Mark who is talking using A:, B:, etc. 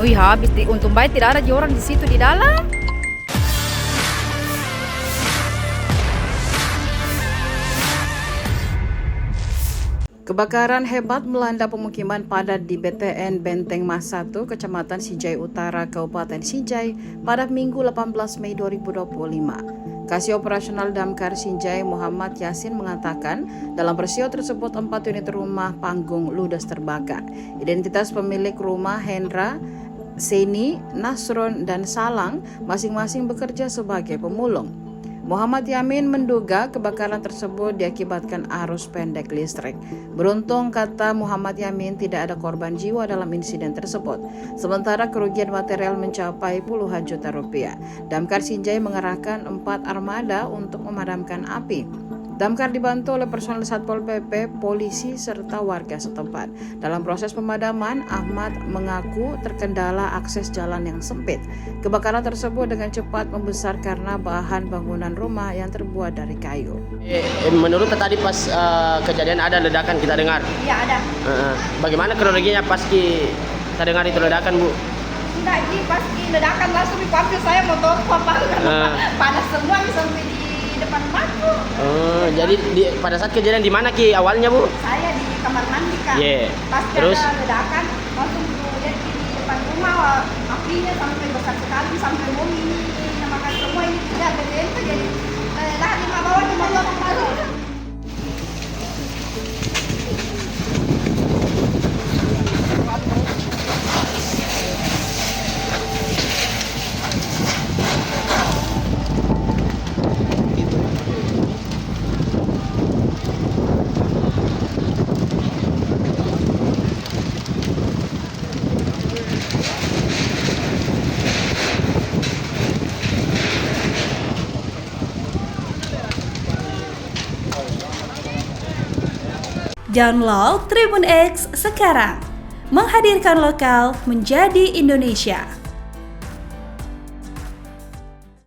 A: Wih, habis. Untung baik tidak ada orang di situ di dalam.
B: Kebakaran hebat melanda pemukiman padat di BTN Benteng Mas 1, Kecamatan Sijai Utara, Kabupaten Sijai pada Minggu 18 Mei 2025. Kasih Operasional Damkar Sijai Muhammad Yasin mengatakan dalam peristiwa tersebut 4 unit rumah panggung ludes terbakar. Identitas pemilik rumah Hendra, Seni, Nasron, dan Salang masing-masing bekerja sebagai pemulung. Muhammad Yamin menduga kebakaran tersebut diakibatkan arus pendek listrik. Beruntung, kata Muhammad Yamin, tidak ada korban jiwa dalam insiden tersebut. Sementara kerugian material mencapai puluhan juta rupiah. Damkar Sijai mengerahkan 4 armada untuk memadamkan api. Damkar dibantu oleh personel Satpol PP, polisi, serta warga setempat. Dalam proses pemadaman, Ahmad mengaku terkendala akses jalan yang sempit. Kebakaran tersebut dengan cepat membesar karena bahan bangunan rumah yang terbuat dari kayu.
C: Menurut tadi pas kejadian ada ledakan kita dengar?
D: Iya ada.
C: Bagaimana kronologinya pas kita dengar itu ledakan, Bu?
D: Enggak, pas ledakan langsung dipanggil saya motor panas semua sampai di depan rumahku.
C: Jadi pada saat kejadian di mana Ki awalnya, Bu?
D: Saya di kamar mandi kan. Pas
C: Terus
D: ada ledakan langsung lihat di depan rumah apinya sampai besar sekali sampai mau ini makan semua ini tidak BTN itu jadi lah 5 bawah di motor baru.
E: Download Tribun X sekarang, menghadirkan lokal menjadi Indonesia.